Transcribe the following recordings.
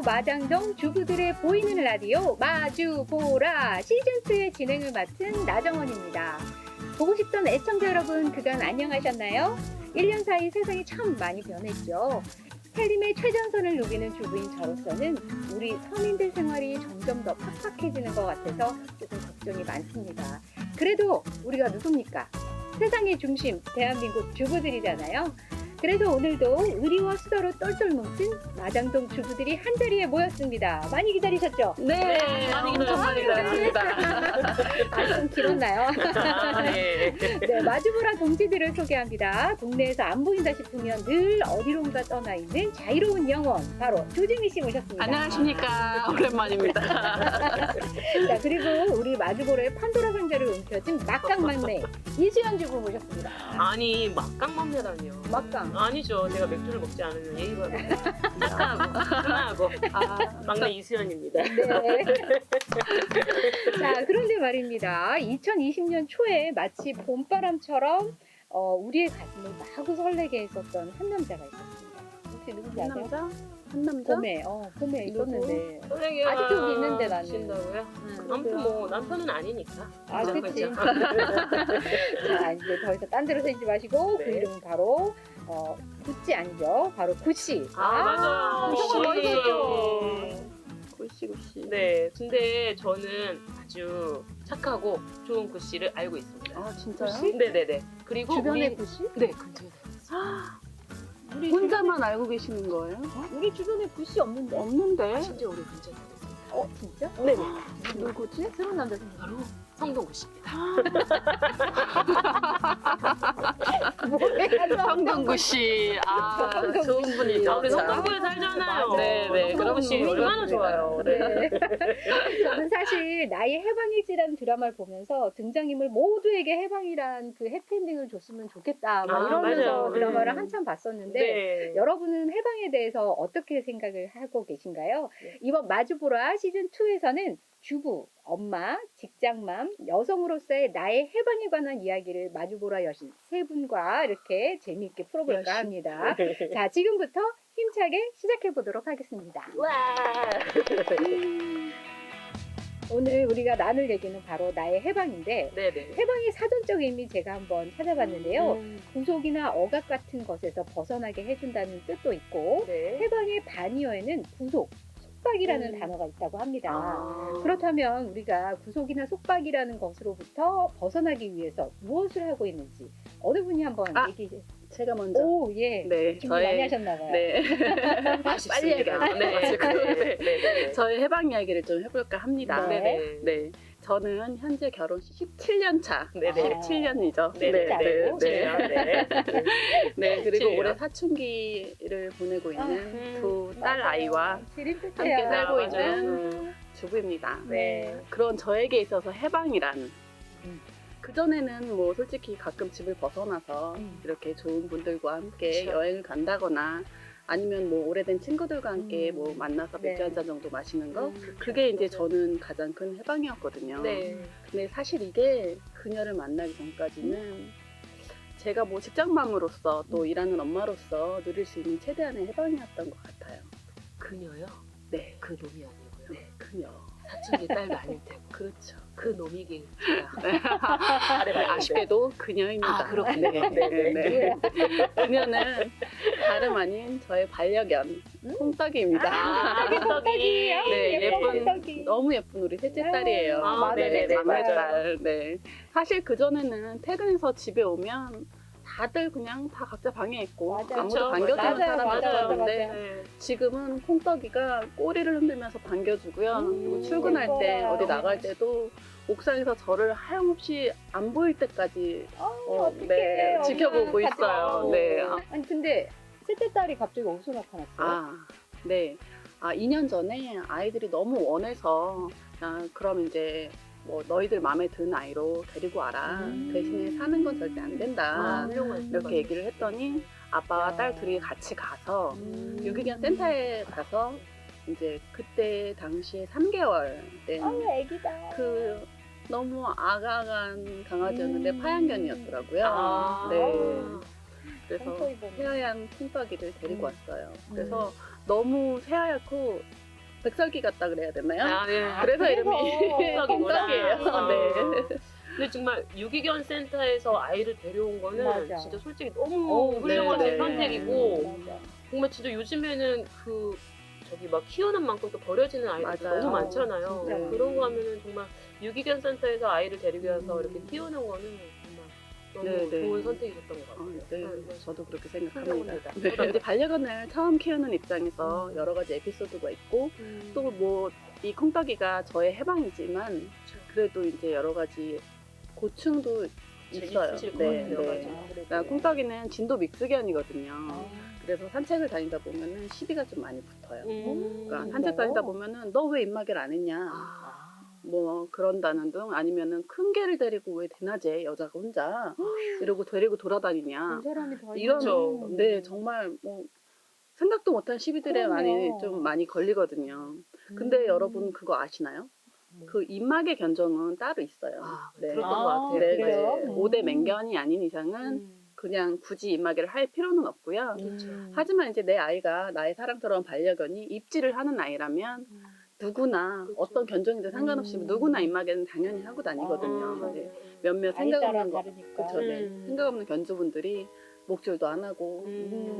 마장동 주부들의 보이는 라디오 마주보라 시즌2의 진행을 맡은 나정원입니다. 보고 싶던 애청자 여러분, 그간 안녕하셨나요? 1년 사이 세상이 참 많이 변했죠. 살림의 최전선을 누비는 주부인 저로서는 우리 서민들 생활이 점점 더 팍팍해지는 것 같아서 조금 걱정이 많습니다. 그래도 우리가 누굽니까? 세상의 중심, 대한민국 주부들이잖아요. 그래서 오늘도 의리와 수다로 똘똘 뭉친 마장동 주부들이 한자리에 모였습니다. 많이 기다리셨죠? 네, 많이 기다렸습니다. 좀 길었나요? 네. 네, 마주보라 동지들을 소개합니다. 동네에서 안 보인다 싶으면 늘 어디론가 떠나 있는 자유로운 영혼, 바로 조지미 씨 모셨습니다. 안녕하십니까. 오랜만입니다. 자, 그리고 우리 마주보라의 판도라 상자를 움켜쥔 막강막내 이수연 주부 모셨습니다. 아니 막강 막내라니요. 막강. 아니죠. 제가 맥주를 먹지 않으면 예의가 착하고 순하고 막내 이수연입니다. 네. 자, 그런데 말입니다. 2020년 초에 마치 봄바람처럼 우리의 가슴을 마구 설레게 했었던 한 남자가 있었습니다. 혹시 누군지 한 아세요? 남자? 한 남자? 봄에 있었는데. 설레기가 아직도 여기 있는데 나는. 신다고요? 아무튼 뭐 남편은 아니니까. 아, 그죠, 그치. 그죠. 자, 이제 더 이상 딴 데로 새지 마시고, 그 네. 이름은 바로, 구찌 아니죠? 바로 구씨. 맞아요. 정말 구씨. 멋있었죠. 구씨. 네, 근데 저는 아주 착하고 좋은 구씨를 알고 있습니다. 아, 진짜요? 구씨? 네네네. 그리고 주변에 우리 구씨? 네 근처에 우리 혼자만 알고 계시는 거예요? 우리 주변에 구씨 없는데? 없는데? 심지어 우리 근처에 있습니다. 진짜? 네네. 누구지? 새로운 남자 생겼 바로 성동 구씨입니다. 성동구씨. 아, 좋은 분이죠. 우리 참. 성동구에 살잖아요. 맞아요. 네네. 그럼 씨 성동구 얼마나 좋아요. 네. 네. 저는 사실 나의 해방일지라는 드라마를 보면서 등장인물 모두에게 해방이란 그 해피엔딩을 줬으면 좋겠다. 막 이러면서 맞아요. 드라마를 한참 봤었는데 네. 여러분은 해방에 대해서 어떻게 생각을 하고 계신가요? 네. 이번 마주보라 시즌2에서는 주부, 엄마, 직장맘, 여성으로서의 나의 해방에 관한 이야기를 마주보라 여신 세 분과 이렇게 재미있게 풀어볼까 합니다. 자, 지금부터 힘차게 시작해보도록 하겠습니다. 와. 오늘 우리가 나눌 얘기는 바로 나의 해방인데 네네. 해방의 사전적 의미 제가 한번 찾아봤는데요. 구속이나 억압 같은 것에서 벗어나게 해준다는 뜻도 있고 네. 해방의 반이어에는 구속, 속박이라는 단어가 있다고 합니다. 그렇다면 우리가 구속이나 속박이라는 것으로부터 벗어나기 위해서 무엇을 하고 있는지 어느 분이 한번 얘기해 주세요. 제가 먼저. 오, 예. 네, 준비 많이 하셨나 봐요. 네. 빨리 해가. 네. 네. 저의 해방 이야기를 좀 해볼까 합니다. 네. 네. 저는 현재 결혼 17년 차. 네네. 17년이죠. 네네. 네. 네. 네, 그리고 17년. 올해 사춘기를 보내고 있는 두 딸 맞아요. 아이와 지린뜻해요. 함께 살고 맞아요. 있는 주부입니다. 네. 그런 저에게 있어서 해방이란 그전에는 뭐 솔직히 가끔 집을 벗어나서 이렇게 좋은 분들과 함께 그쵸. 여행을 간다거나 아니면 뭐 오래된 친구들과 함께 뭐 만나서 맥주 네. 한 잔 정도 마시는 거 그게 이제 저는 가장 큰 해방이었거든요. 네. 근데 사실 이게 그녀를 만나기 전까지는 제가 뭐 직장맘으로서 또 일하는 엄마로서 누릴 수 있는 최대한의 해방이었던 것 같아요. 그녀요? 네, 그 놈이 아니고요. 네, 그녀. 사춘기 딸도 아닐 테고. 그렇죠. 그 놈이길 제가 아쉽게도 그녀입니다. 아, 그렇군요. 네, 네, 네. 뭐야? 그녀는 다름 아닌 저의 반려견 홍떡이입니다. 콩떡이. 네, 예쁜 콩떡이. 너무 예쁜 우리 셋째 딸이에요. 아, 맞아요. 네네네, 셋째 막내 딸. 딸. 네. 사실 그 전에는 퇴근해서 집에 오면 다들 그냥 다 각자 방에 있고 맞아요. 아무도 그쵸. 반겨주는 맞아요, 사람이 맞아요, 없었는데 네. 지금은 콩떡이가 꼬리를 흔들면서 반겨주고요. 그리고 출근할 때 예뻐요. 어디 나갈 때도 옥상에서 저를 하염없이 안 보일 때까지 어떡해. 네, 엄마 지켜보고 가지 있어요. 마고. 네. 아니 근데 셋째 딸이 갑자기 어디서 나타났어요? 네. 2년 전에 아이들이 너무 원해서 그럼 이제 뭐 너희들 마음에 드는 아이로 데리고 와라. 대신에 사는 건 절대 안 된다. 이렇게 얘기를 했더니 아빠와 딸 둘이 같이 가서 유기견 센터에 가서 이제 그때 당시에 3개월 된 애기다. 그 너무 아가간 강아지였는데 파양견이었더라고요. 네. 그래서 콩떡이 보면. 새하얀 콩떡이를 데리고 왔어요. 그래서 너무 새하얗고 백설기 같다 그래야 되나요? 아, 네. 그래서 이름이 콩떡이구나. 콩떡이에요. 아. 네. 근데 정말 유기견 센터에서 아이를 데려온 거는 맞아. 진짜 솔직히 너무 어, 훌륭하신 네. 선택이고 맞아. 정말 진짜 요즘에는 그 저기 막 키우는 만큼 또 버려지는 아이들도 맞아요. 너무 많잖아요. 진짜. 그런 거 하면은 정말 유기견 센터에서 아이를 데리고 와서 이렇게 키우는 거는 정말 너무 네, 네. 좋은 선택이셨던 것 같아요. 네, 네. 저도 그렇게 생각합니다. 훌륭합니다. 네. 이제 반려견을 처음 키우는 입장에서 여러 가지 에피소드가 있고 또 뭐 이 콩떡이가 저의 해방이지만 그래도 이제 여러 가지 고충도 있어요. 있으실 것 네, 같아요. 네. 맞아요. 그러니까 콩떡이는 진도 믹스견이거든요. 아. 그래서 산책을 다니다 보면은 시비가 좀 많이 붙어요. 그러니까 진짜요? 산책 다니다 보면은 너 왜 입마개를 안 했냐 아, 뭐 그런다는 등 아니면은 큰 개를 데리고 왜 대낮에 여자가 혼자 이러고 데리고 돌아다니냐 그 사람이 더 이런 그렇죠. 네 정말 뭐 생각도 못한 시비들에 그럼요. 좀 많이 걸리거든요. 근데 여러분 그거 아시나요? 그 입마개 견종은 따로 있어요. 아, 네. 들었던 것 같아요. 네, 그래요? 네. 5대 맹견이 아닌 이상은 그냥 굳이 입마개를 할 필요는 없고요. 하지만 이제 내 아이가 나의 사랑스러운 반려견이 입질을 하는 아이라면 누구나 그쵸. 어떤 견종이든 상관없이 누구나 입마개는 당연히 하고 다니거든요. 아, 네. 몇몇 아이 생각 따라 없는 거, 다르니까. 그쵸, 네. 생각 없는 견주분들이 목줄도 안 하고,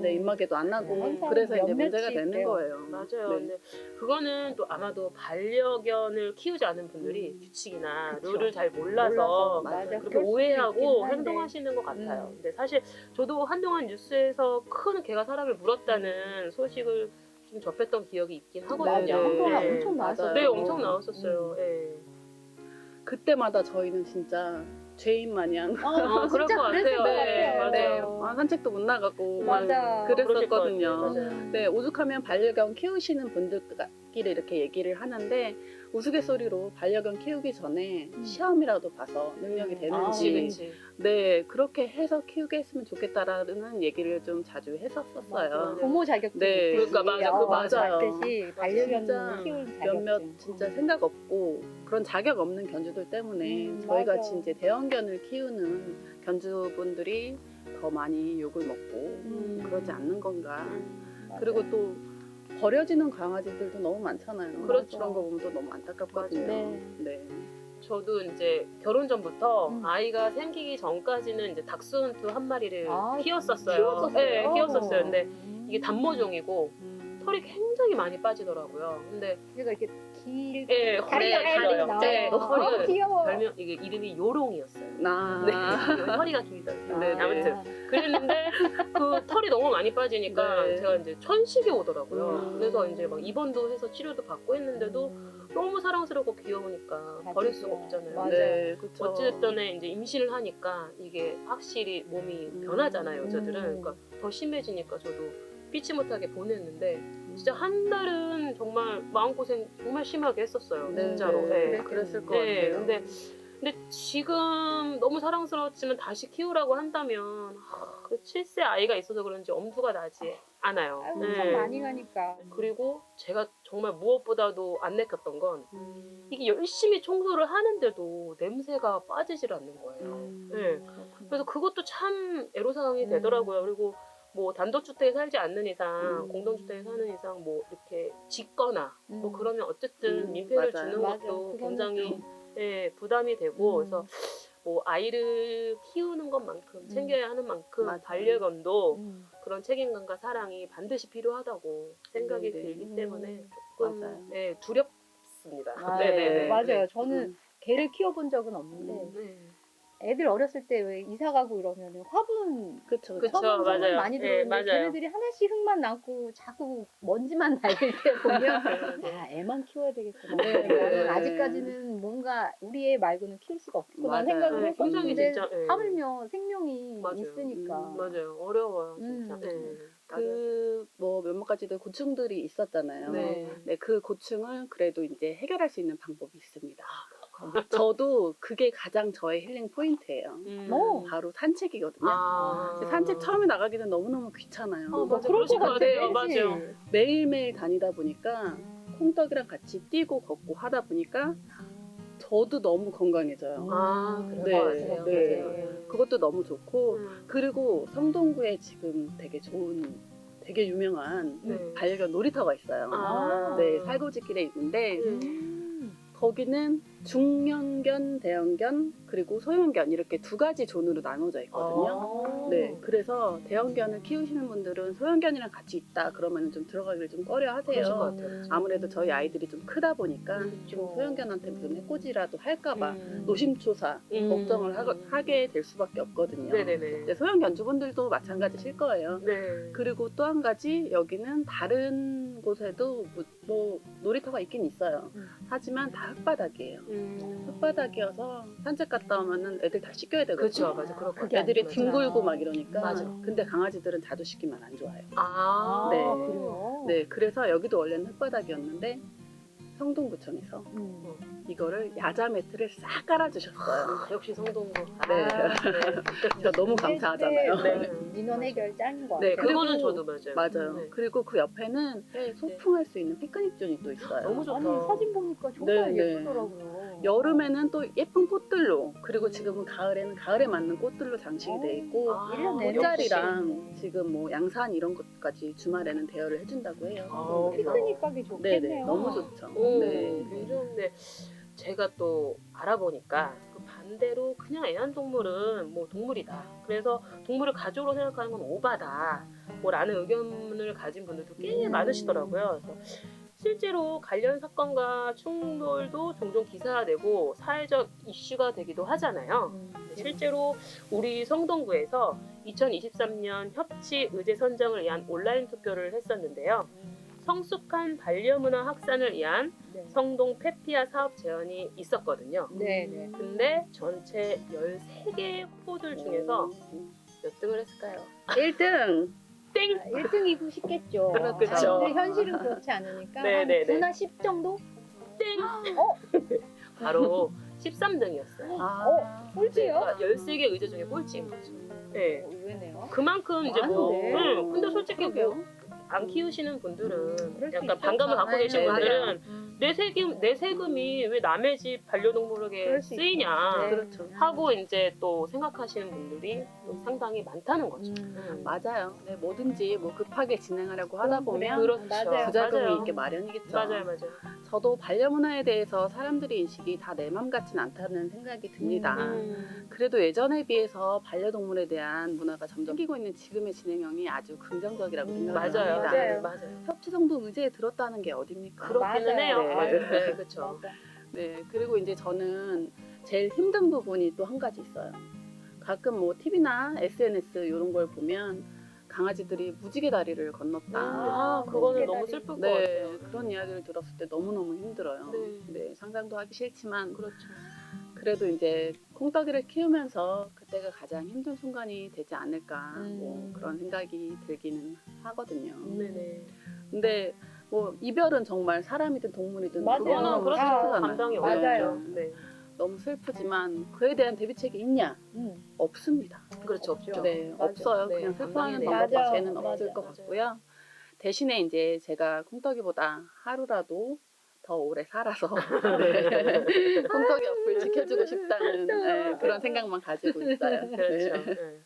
네, 입마개도 안 하고, 항상 그래서 이제 몇몇이 문제가 되는 있대요. 거예요. 맞아요. 네. 근데 그거는 또 아마도 반려견을 키우지 않은 분들이 규칙이나 룰을 잘 몰라서 맞아. 그렇게 그럴 수도 오해하고 있긴 한데. 행동하시는 것 같아요. 근데 사실 저도 한동안 뉴스에서 큰 개가 사람을 물었다는 소식을 좀 접했던 기억이 있긴 하거든요. 맞아. 한동안 네. 엄청 나왔어요. 네, 엄청 나왔었어요. 예. 그때마다 저희는 진짜 죄인 마냥 그럴 것 같아요. 네, 맞아요. 산책도 못 나가고 맞아. 그랬었거든요. 그러실 것 같아요. 네, 오죽하면 반려견 키우시는 분들끼리 이렇게 얘기를 하는데 우스갯소리로 반려견 키우기 전에 시험이라도 봐서 능력이 되는지 그치. 네 그렇게 해서 키우게 했으면 좋겠다라는 얘기를 좀 자주 했었어요. 맞아. 부모 자격증. 네. 그러니까 맞아, 그거 맞아요. 듯이 반려견 진짜 키우는 자격증. 몇몇 진짜 생각 없고 그런 자격 없는 견주들 때문에 저희 맞아. 같이 이제 대형견을 키우는 견주분들이 더 많이 욕을 먹고 그러지 않는 건가. 맞아. 그리고 또 버려지는 강아지들도 너무 많잖아요. 그렇죠. 그런 거 보면 또 너무 안타깝거든요. 맞아요. 네. 저도 이제 결혼 전부터 음. 아이가 생기기 전까지는 이제 닥스훈트 한 마리를 아, 키웠었어요. 키웠었어요? 네, 키웠었어요. 근데 이게 음. 단모종이고 털이 굉장히 많이 빠지더라고요. 근데 그러니까 이렇게 길. 예, 허리가 길어요. 네, 허리가 귀여워. 별명 이게 이름이 요롱이었어요. 나 네, 허리가 길더라고요. 네, 아무튼 그랬는데 그 털이 너무 많이 빠지니까 네. 제가 이제 천식이 오더라고요. 그래서 이제 막 입원도 해서 치료도 받고 했는데도 너무 사랑스럽고 귀여우니까 버릴 수가 없잖아요. 맞아요. 네, 그렇죠. 어찌됐든 이제 임신을 하니까 이게 확실히 몸이 변하잖아요, 여자들은. 그러니까 더 심해지니까 저도 피치 못하게 보냈는데 진짜 한 달은 정말 마음고생 정말 심하게 했었어요, 네, 진짜로. 네, 네. 그랬을 것 네, 같아요. 근데 지금 너무 사랑스러웠지만 다시 키우라고 한다면 그 7세 아이가 있어서 그런지 엄두가 나지 않아요. 아유, 네. 엄청 많이 가니까. 그리고 제가 정말 무엇보다도 안 내켰던 건 이게 열심히 청소를 하는데도 냄새가 빠지질 않는 거예요. 네. 그래서 그것도 참 애로사항이 되더라고요. 그리고 뭐 단독주택에 살지 않는 이상, 공동주택에 사는 이상 뭐 이렇게 짓거나 뭐 그러면 어쨌든 민폐를 맞아요. 주는 맞아. 것도 그거는 굉장히 예, 부담이 되고 그래서 뭐 아이를 키우는 것만큼 챙겨야 하는 만큼 맞아요. 반려견도 그런 책임감과 사랑이 반드시 필요하다고 생각이 네네. 들기 때문에 조금 맞아요. 예, 두렵습니다. 아, 네네네. 맞아요. 네. 저는 개를 키워본 적은 없는데 네. 애들 어렸을 때 왜 이사 가고 이러면 화분 그렇죠. 그쵸, 처음 맞아요. 많이 네, 들어오는데 맞아요. 걔네들이 하나씩 흙만 남고 자꾸 먼지만 날릴 때 보면 아 애만 키워야 되겠구나. 네, 나는 네. 아직까지는 뭔가 우리 애 말고는 키울 수가 없구나 맞아요. 생각을 네, 굉장히 했었는데 진짜, 예. 하물며 생명이 맞아요. 있으니까. 맞아요. 어려워요, 진짜. 음. 네. 그 뭐 몇몇 가지들 고충들이 있었잖아요. 네. 네, 그 고충을 그래도 이제 해결할 수 있는 방법이 있습니다. 저도 그게 가장 저의 힐링 포인트예요. 바로 산책이거든요. 아. 산책 처음에 나가기는 너무너무 귀찮아요. 맞아. 그럴 그러실 것 것 같아. 같아요. 맞아요. 매일매일 다니다 보니까 콩떡이랑 같이 뛰고 걷고 하다 보니까 저도 너무 건강해져요. 아, 그럴 네, 것 같아요. 네. 맞아요. 그것도 너무 좋고 음. 그리고 성동구에 지금 되게 좋은 되게 유명한 네. 반려견 놀이터가 있어요. 아. 네, 살구지길에 있는데 음. 거기는 중형견, 대형견, 그리고 소형견 이렇게 두 가지 존으로 나눠져 있거든요. 아. 네, 그래서 대형견을 키우시는 분들은 소형견이랑 같이 있다 그러면 좀 들어가기를 좀 꺼려 그러실 것 하세요. 같아요. 아무래도 저희 아이들이 좀 크다 보니까 그렇죠. 좀 소형견한테 무슨 해코지라도 할까봐 음. 노심초사 걱정을 하게 될 수밖에 없거든요. 네네네. 근데 소형견주분들도 마찬가지실 거예요. 네. 그리고 또 한 가지 여기는 다른 곳에도 뭐 놀이터가 있긴 있어요. 하지만 다 흙바닥이에요. 흙바닥이어서 산책 갔다 오면은 애들 다 씻겨야 되거든요. 그렇죠, 맞아. 그럴 것 그게 같아요. 애들이 맞아요. 뒹굴고 막 이러니까. 맞아. 근데 강아지들은 자주 씻기면 안 좋아요. 아, 네. 그래요? 네, 그래서 여기도 원래는 흙바닥이었는데 성동구청에서 음. 이거를 야자 매트를 싹 깔아주셨어요. 역시 성동구. 네. 저 너무 네, 감사하잖아요. 네. 민원 해결 짱인 것 네, 같아요. 그거는 그리고- 저도 맞아요. 맞아요. 네. 그리고 그 옆에는 소풍할 수 있는 피크닉 존이 또 있어요. 너무 좋다. 아니 사진 보니까 정말 네, 네. 예쁘더라고요. 여름에는 또 예쁜 꽃들로, 그리고 지금은 가을에는 가을에 맞는 꽃들로 장식이 돼 있고 아, 1년 내내 꽃자리랑 역시. 지금 뭐 양산 이런 것까지 주말에는 대여를 해준다고 해요. 아, 피크닉 가기 네네, 좋겠네요. 너무 좋죠. 오, 네. 근데 제가 또 알아보니까 그 반대로 그냥 애완동물은 뭐 동물이다. 그래서 동물을 가족으로 생각하는 건 오바다. 뭐라는 의견을 가진 분들도 꽤 많으시더라고요. 그래서 실제로 관련 사건과 충돌도 종종 기사화되고 사회적 이슈가 되기도 하잖아요. 실제로 우리 성동구에서 2023년 협치 의제 선정을 위한 온라인 투표를 했었는데요. 성숙한 반려문화 확산을 위한 네. 성동 페피아 사업 제안이 있었거든요. 네네. 근데 전체 13개 후보들 중에서 몇 등을 했을까요? 1등! 땡! 1등이고 싶겠죠. 그렇죠. 근데 현실은 그렇지 않으니까 네네네. 한 9나 10 정도? 땡! 어? 바로 13등이었어요. 꼴찌요? 13개 의제 중에 꼴찌인 거죠. 네. 의외네요. 그만큼 이제 뭐, 많은데. 근데 솔직히 뭐, 그러게요. 안 키우시는 분들은 그럴 수 약간 있죠. 반감을 갖고 네, 계신 네, 분들은 내 세금이 왜 남의 집 반려동물에게 그럴 수 쓰이냐 있죠. 그렇죠. 하고 이제 또 생각하시는 분들이 또 상당히 많다는 거죠. 맞아요. 네, 뭐든지 뭐 급하게 진행하려고 하다 보면 그렇죠. 맞아요. 부작용이 맞아요. 있게 마련이겠죠. 맞아요. 저도 반려문화에 대해서 사람들의 인식이 다 내 맘 같진 않다는 생각이 듭니다. 그래도 예전에 비해서 반려동물에 대한 문화가 점점 생기고 있는 지금의 진행형이 아주 긍정적이라고 생각합니다. 맞아요. 맞아요. 협치성도 의제에 들었다는 게 어딥니까? 그렇기는 맞아요. 해요. 네. 맞아요. 네, 그렇죠. 맞아. 네, 그리고 이제 저는 제일 힘든 부분이 또 한 가지 있어요. 가끔 뭐 TV나 SNS 이런 걸 보면 강아지들이 무지개 다리를 건넜다. 아, 그거는 무지개 너무 다리. 슬플 것 네, 같아요. 그런 이야기를 들었을 때 너무너무 힘들어요. 네. 네, 상상도 하기 싫지만 그렇죠. 그래도 이제 콩떡이를 키우면서 그때가 가장 힘든 순간이 되지 않을까 뭐 그런 생각이 들기는 하거든요. 네네. 근데 뭐 이별은 정말 사람이든 동물이든 맞아요. 그거는 그거는 그렇죠. 슬프잖아요. 감당이 맞아요. 어렵죠. 네. 너무 슬프지만 그에 대한 대비책이 있냐? 없습니다. 그렇죠. 없죠. 네, 맞아. 없어요. 네, 그냥 슬퍼하는 감당이 방법 돼요. 자체는 맞아, 없을 맞아, 것 맞아. 같고요. 대신에 이제 제가 콩떡이보다 하루라도 더 오래 살아서 네. 콩떡이 옆을 지켜주고 싶다는 네, 그런 생각만 가지고 있어요. 그렇죠. 네. 네.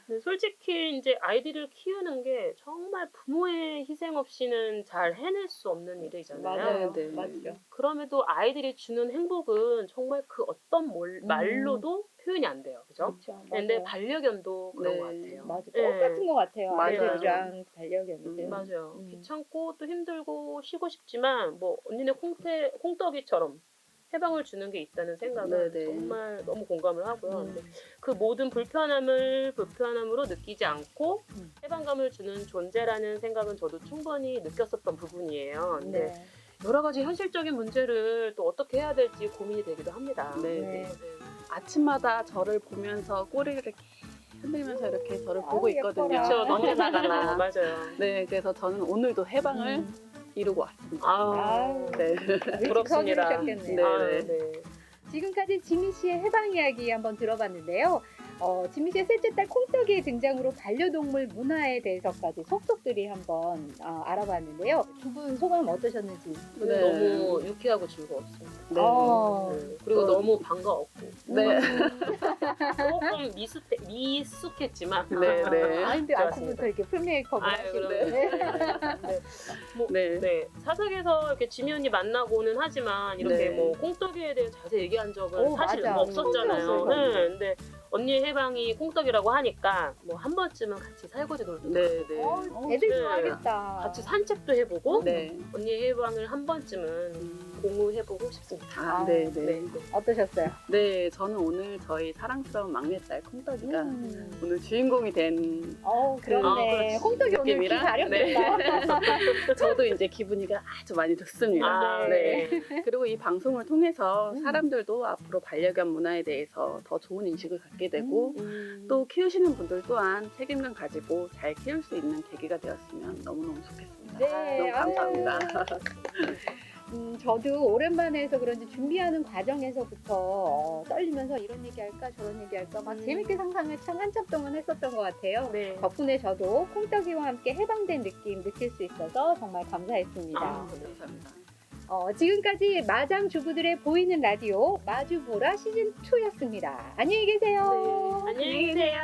근데 솔직히 이제 아이들을 키우는 게 정말 부모의 희생 없이는 잘 해낼 수 없는 일이잖아요. 맞아요. 네, 네. 맞죠. 그럼에도 아이들이 주는 행복은 정말 그 어떤 말로도 표현이 안 돼요. 그죠? 그렇죠. 근데 맞아요. 반려견도 그런 네. 것 같아요. 맞아. 네. 똑같은 것 같아요. 맞아요. 아이들이랑 반려견이들. 맞아요. 귀찮고 또 힘들고 쉬고 싶지만 뭐 언니네 콩떡이처럼 해방을 주는 게 있다는 생각은 네네. 정말 너무 공감을 하고요. 근데 그 모든 불편함을 불편함으로 느끼지 않고 해방감을 주는 존재라는 생각은 저도 충분히 느꼈었던 부분이에요. 근데 네. 여러 가지 현실적인 문제를 또 어떻게 해야 될지 고민이 되기도 합니다. 네. 네. 아침마다 저를 보면서 꼬리를 이렇게 흔들면서 이렇게 저를 보고 있거든요. 예뻐라. 그렇죠. 언제 나갈라. 맞아요. 네, 그래서 저는 오늘도 해방을 이루고 왔습니다. 아우, 네. 부럽습니다. 서두르셨겠네요. 네. 아, 네. 지금까지 지민 씨의 해방 이야기 한번 들어봤는데요. 지민 씨의 셋째 딸 콩떡이의 등장으로 반려동물 문화에 대해서까지 속속들이 한번 알아봤는데요. 두 분 소감 어떠셨는지. 저는 너무 유쾌하고 즐거웠어요. 네. 네. 그리고 너무 반가웠고. 네. 조금 미숙했지만. 네, 네. 근데 아침부터 이렇게 풀메이크업을 하시는데. 네. 사석에서 이렇게 지미 언니 만나고는 하지만 이렇게 네. 뭐 콩떡이에 대해 자세히 얘기한 적은 사실 맞아. 없었잖아요. 없었어요. 네. 근데 언니의 해방이 콩떡이라고 하니까 뭐 한 번쯤은 같이 설거지 놀도 네, 하고 네. 애들 네. 좋아하겠다. 같이 산책도 해보고 네. 언니의 해방을 한 번쯤은 공유해보고 싶습니다. 네, 네. 어떠셨어요? 네, 저는 오늘 저희 사랑스러운 막내딸 콩떡이가 음. 오늘 주인공이 된 그렇네. 그렇지. 콩떡이 오늘 기 느낌이라? 가렵겠다. 저도 이제 기분이가 아주 많이 좋습니다. 아, 네. 네. 그리고 이 방송을 통해서 사람들도 앞으로 반려견 문화에 대해서 더 좋은 인식을 갖게 되고 또 키우시는 분들 또한 책임감 가지고 잘 키울 수 있는 계기가 되었으면 너무너무 좋겠습니다. 네, 너무 감사합니다. 저도 오랜만에 해서 그런지 준비하는 과정에서부터 떨리면서 이런 얘기할까 저런 얘기할까 막 재밌게 상상을 참 한참 동안 했었던 것 같아요. 네. 덕분에 저도 콩떡이와 함께 해방된 느낌 느낄 수 있어서 정말 감사했습니다. 감사합니다. 지금까지 마장 주부들의 보이는 라디오 마주보라 시즌2였습니다. 안녕히 계세요. 안녕히 계세요.